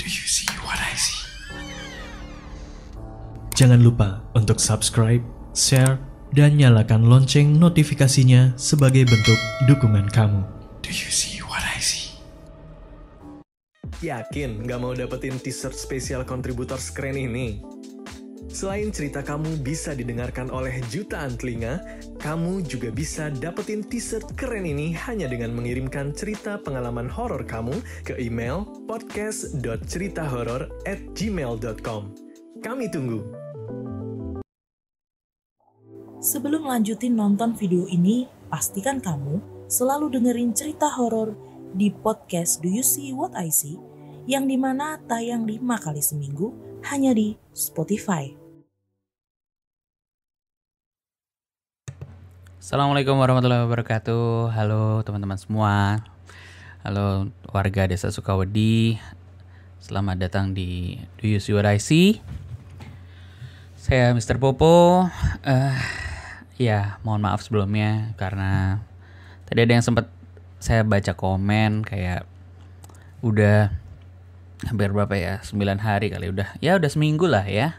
Do you see what I see? Jangan lupa untuk subscribe, share, dan nyalakan lonceng notifikasinya sebagai bentuk dukungan kamu. Do you see what I see? Yakin nggak mau dapetin t-shirt spesial kontributor keren ini? Selain cerita kamu bisa didengarkan oleh jutaan telinga, kamu juga bisa dapetin t-shirt keren ini hanya dengan mengirimkan cerita pengalaman horor kamu ke email podcast.ceritahoror@gmail.com. Kami tunggu. Sebelum lanjutin nonton video ini, pastikan kamu selalu dengerin cerita horor di podcast Do You See What I See, yang dimana tayang 5 kali seminggu hanya di Spotify. Assalamualaikum warahmatullahi wabarakatuh. Halo teman-teman semua. Halo warga Desa Sukawedi. Selamat datang di Do You See What I See. Saya Mr. Popo. Ya, mohon maaf sebelumnya karena tadi ada yang sempat saya baca komen kayak udah hampir berapa ya? 9 hari kali udah. Ya udah seminggu lah ya.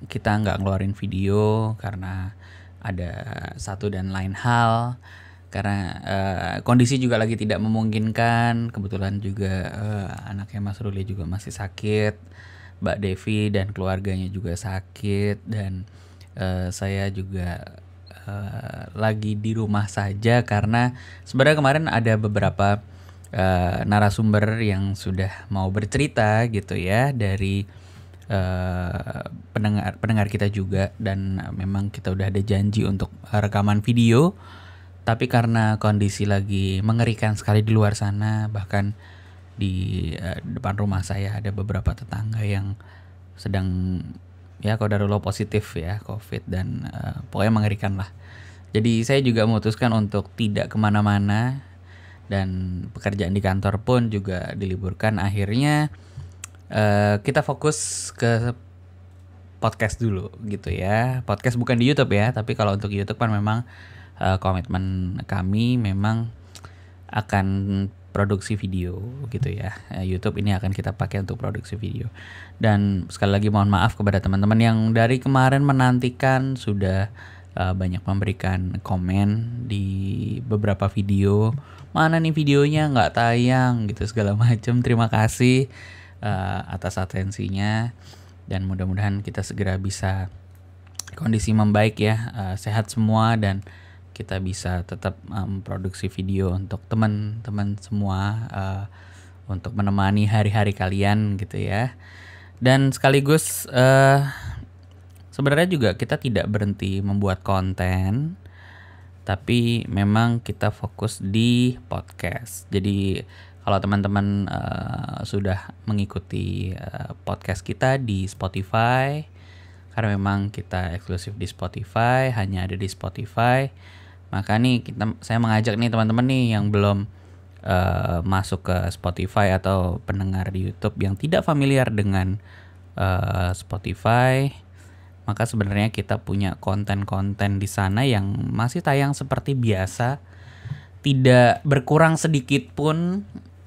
Kita nggak ngeluarin video karena ada satu dan lain hal, karena kondisi juga lagi tidak memungkinkan. Kebetulan juga anaknya Mas Ruli juga masih sakit, Mbak Devi dan keluarganya juga sakit, dan saya juga lagi di rumah saja karena sebenarnya kemarin ada beberapa narasumber yang sudah mau bercerita gitu ya dari pendengar kita juga, dan memang kita udah ada janji untuk rekaman video, tapi karena kondisi lagi mengerikan sekali di luar sana, bahkan di depan rumah saya ada beberapa tetangga yang sedang ya qadarullah positif ya COVID, dan pokoknya mengerikan lah. Jadi saya juga memutuskan untuk tidak kemana-mana, dan pekerjaan di kantor pun juga diliburkan. Akhirnya kita fokus ke podcast dulu gitu ya. Podcast bukan di YouTube ya, tapi kalau untuk YouTube kan memang komitmen kami memang akan produksi video gitu ya. YouTube ini akan kita pakai untuk produksi video. Dan sekali lagi mohon maaf kepada teman-teman yang dari kemarin menantikan, sudah banyak memberikan komen di beberapa video. Mana nih videonya nggak tayang gitu segala macam. Terima kasih atas atensinya, dan mudah-mudahan kita segera bisa kondisi membaik ya, sehat semua, dan kita bisa tetap memproduksi video untuk teman-teman semua, untuk menemani hari-hari kalian gitu ya. Dan sekaligus sebenarnya juga kita tidak berhenti membuat konten, tapi memang kita fokus di podcast. Jadi kalau teman-teman sudah mengikuti podcast kita di Spotify, karena memang kita eksklusif di Spotify, hanya ada di Spotify, maka nih saya mengajak nih teman-teman nih yang belum masuk ke Spotify atau pendengar di YouTube yang tidak familiar dengan Spotify, maka sebenarnya kita punya konten-konten di sana yang masih tayang seperti biasa, tidak berkurang sedikit pun,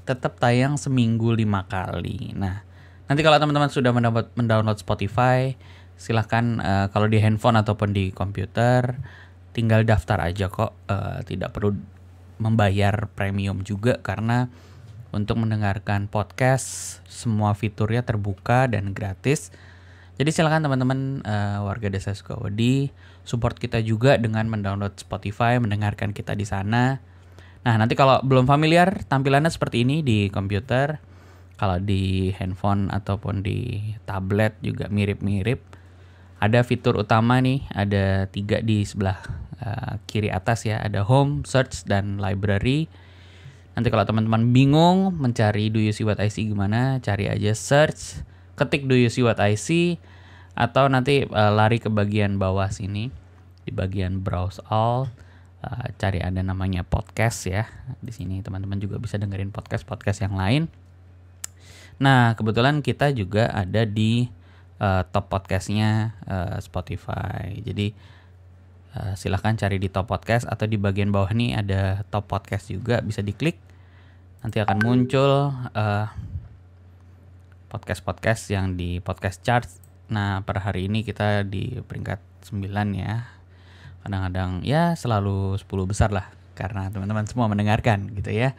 tetap tayang seminggu 5 kali. Nah, nanti kalau teman-teman sudah mendownload Spotify, silahkan kalau di handphone ataupun di komputer, tinggal daftar aja kok. Tidak perlu membayar premium juga, karena untuk mendengarkan podcast semua fiturnya terbuka dan gratis. Jadi silakan teman-teman warga Desa Sukawedi support kita juga dengan mendownload Spotify, mendengarkan kita di sana. Nah, nanti kalau belum familiar tampilannya seperti ini di komputer, kalau di handphone ataupun di tablet juga mirip-mirip. Ada fitur utama nih, ada 3 di sebelah kiri atas ya, ada home, search, dan library. Nanti kalau teman-teman bingung mencari Do You See What I See gimana, cari aja search, ketik Do You See What I See, atau nanti lari ke bagian bawah sini, di bagian browse all. Cari ada namanya podcast ya. Di sini teman-teman juga bisa dengerin podcast yang lain. Nah, kebetulan kita juga ada di top podcastnya Spotify. Jadi silahkan cari di top podcast, atau di bagian bawah nih ada top podcast juga, bisa diklik. Nanti akan muncul podcast-podcast yang di podcast chart. Nah, per hari ini kita di peringkat 9 ya. Kadang-kadang ya selalu 10 besar lah, karena teman-teman semua mendengarkan gitu ya.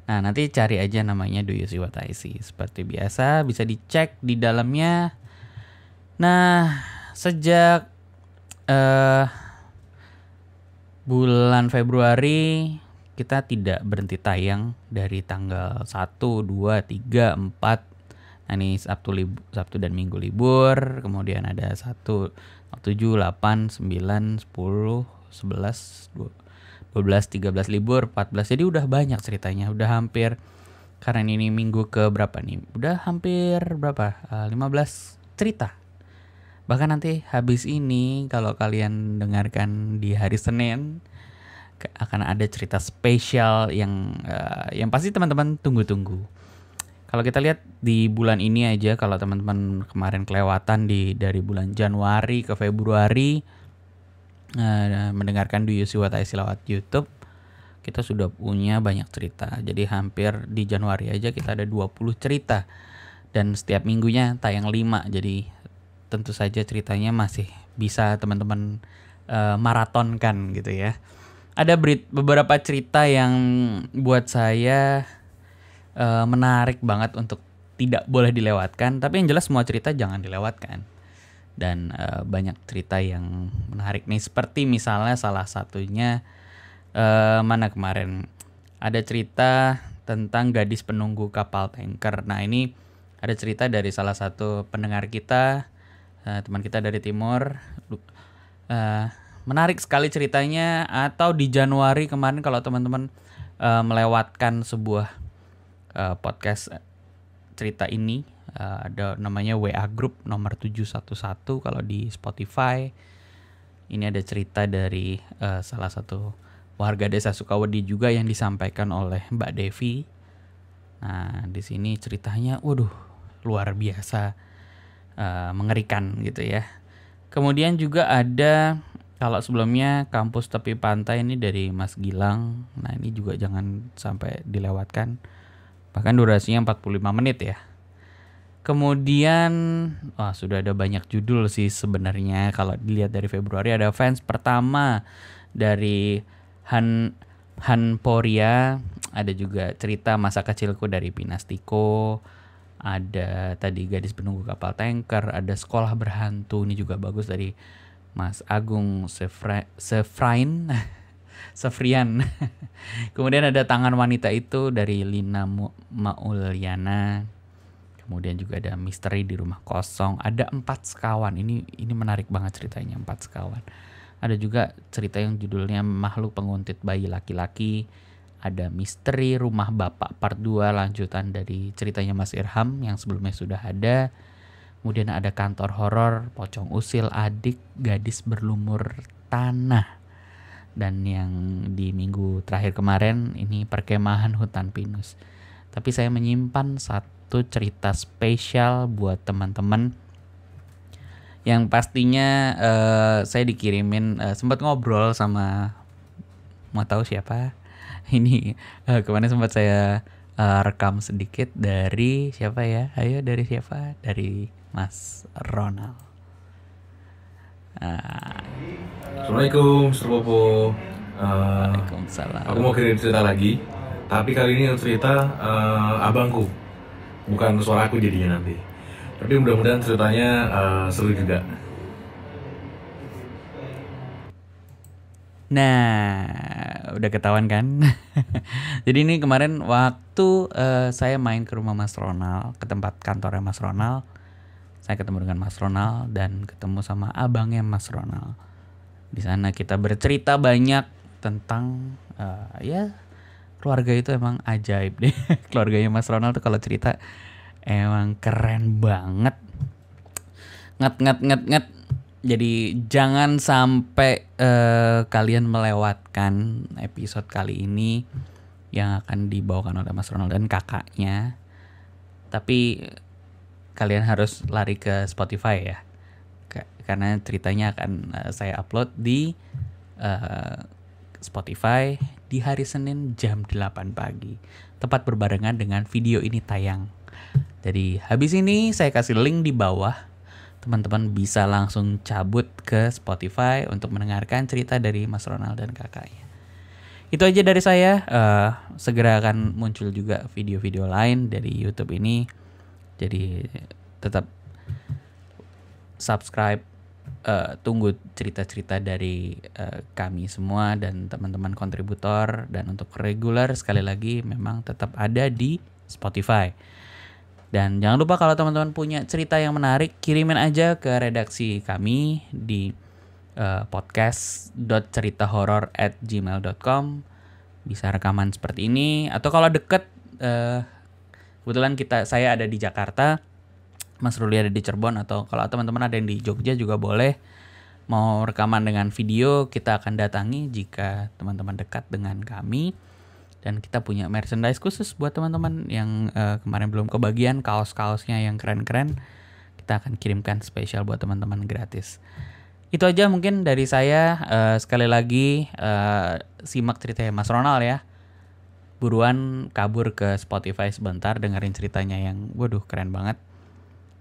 Nah, nanti cari aja namanya Do You See What I See. Seperti biasa bisa dicek di dalamnya. Nah, sejak bulan Februari kita tidak berhenti tayang dari tanggal 1, 2, 3, 4. Nah, ini Sabtu dan Minggu libur. Kemudian ada 1, 7, 8, 9, 10, 11, 12, 13 libur, 14. Jadi udah banyak ceritanya. Udah hampir, karena ini minggu ke berapa nih? Udah hampir berapa? 15 cerita. Bahkan nanti habis ini kalau kalian dengarkan di hari Senin akan ada cerita spesial yang pasti teman-teman tunggu-tunggu. Kalau kita lihat di bulan ini aja, kalau teman-teman kemarin kelewatan dari bulan Januari ke Februari mendengarkan Do You See What I See lewat YouTube, kita sudah punya banyak cerita. Jadi hampir di Januari aja kita ada 20 cerita dan setiap minggunya tayang 5. Jadi tentu saja ceritanya masih bisa teman-teman maratonkan gitu ya. Ada beberapa cerita yang buat saya menarik banget untuk tidak boleh dilewatkan. Tapi yang jelas semua cerita jangan dilewatkan. Dan banyak cerita yang menarik nih. Seperti misalnya salah satunya mana kemarin ada cerita tentang gadis penunggu kapal tanker. Nah, ini ada cerita dari salah satu pendengar kita, teman kita dari timur. Menarik sekali ceritanya. Atau di Januari kemarin kalau teman-teman melewatkan sebuah podcast cerita ini, ada namanya WA Group nomor 711 kalau di Spotify. Ini ada cerita dari salah satu warga desa Sukawedi juga yang disampaikan oleh Mbak Devi. Nah, di sini ceritanya waduh luar biasa, mengerikan gitu ya. Kemudian juga ada kalau sebelumnya Kampus Tepi Pantai ini dari Mas Gilang. Nah, ini juga jangan sampai dilewatkan. Bahkan durasinya 45 menit ya. Kemudian sudah ada banyak judul sih sebenarnya. Kalau dilihat dari Februari ada Fans Pertama dari Hanporia. Ada juga cerita Masa Kecilku dari Pinastiko. Ada tadi Gadis Penunggu Kapal Tanker. Ada Sekolah Berhantu, ini juga bagus dari Mas Agung Sefrian. Kemudian ada Tangan Wanita Itu dari Lina Mauliana. Kemudian juga ada Misteri di Rumah Kosong. Ada 4 Sekawan. Ini menarik banget ceritanya, 4 Sekawan. Ada juga cerita yang judulnya Makhluk Penguntit Bayi Laki-laki. Ada Misteri Rumah Bapak Part 2, lanjutan dari ceritanya Mas Irham yang sebelumnya sudah ada. Kemudian ada Kantor Horor, Pocong Usil, Adik, Gadis Berlumur Tanah. Dan yang di minggu terakhir kemarin ini Perkemahan Hutan Pinus. Tapi saya menyimpan satu cerita spesial buat teman-teman yang pastinya saya dikirimin, sempat ngobrol sama, mau tahu siapa? Ini kemarin sempat saya rekam sedikit dari siapa ya? Ayo, dari siapa? Dari Mas Ronald. Assalamualaikum, Mr. Popo. Waalaikumsalam. Aku mau kirim cerita lagi, tapi kali ini yang cerita abangku, bukan suara aku jadinya nanti. Tapi mudah-mudahan ceritanya seru juga. Nah, udah ketahuan kan? Jadi ini kemarin waktu saya main ke rumah Mas Ronald, ke tempat kantornya Mas Ronald, saya ketemu dengan Mas Ronald dan ketemu sama abangnya Mas Ronald. Di sana kita bercerita banyak tentang ya keluarga itu emang ajaib deh. Keluarganya Mas Ronald tuh kalau cerita emang keren banget. Nget. Jadi jangan sampai kalian melewatkan episode kali ini yang akan dibawakan oleh Mas Ronald dan kakaknya. Tapi kalian harus lari ke Spotify ya. Karena ceritanya akan saya upload di Spotify di hari Senin jam 8 pagi. Tepat berbarengan dengan video ini tayang. Jadi habis ini saya kasih link di bawah. Teman-teman bisa langsung cabut ke Spotify untuk mendengarkan cerita dari Mas Ronald dan kakaknya. Itu aja dari saya. Segera akan muncul juga video-video lain dari YouTube ini. Jadi tetap subscribe. Tunggu cerita-cerita dari kami semua dan teman-teman kontributor. Dan untuk reguler sekali lagi memang tetap ada di Spotify. Dan jangan lupa kalau teman-teman punya cerita yang menarik, kirimin aja ke redaksi kami di podcast.ceritahoror@gmail.com. Bisa rekaman seperti ini. Atau kalau deket, kebetulan saya ada di Jakarta, Mas Ruli ada di Cirebon, atau kalau teman-teman ada yang di Jogja juga boleh. Mau rekaman dengan video, kita akan datangi jika teman-teman dekat dengan kami. Dan kita punya merchandise khusus buat teman-teman yang kemarin belum kebagian, kaos-kaosnya yang keren-keren. Kita akan kirimkan spesial buat teman-teman gratis. Itu aja mungkin dari saya. Sekali lagi, simak ceritanya Mas Ronald ya. Buruan kabur ke Spotify sebentar, dengerin ceritanya yang keren banget.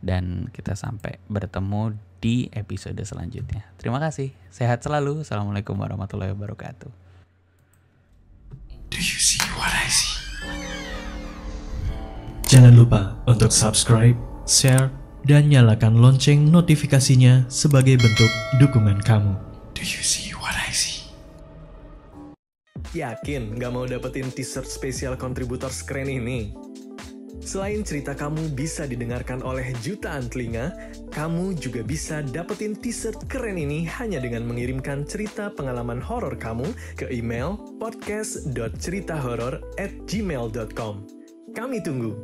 Dan kita sampai bertemu di episode selanjutnya. Terima kasih. Sehat selalu. Assalamualaikum warahmatullahi wabarakatuh. Do you see what I see? Jangan lupa untuk subscribe, share, dan nyalakan lonceng notifikasinya sebagai bentuk dukungan kamu. Do you see what I see? Yakin nggak mau dapetin t-shirt spesial kontributor keren ini? Selain cerita kamu bisa didengarkan oleh jutaan telinga, kamu juga bisa dapetin t-shirt keren ini hanya dengan mengirimkan cerita pengalaman horor kamu ke email podcast.ceritahoror@gmail.com. Kami tunggu.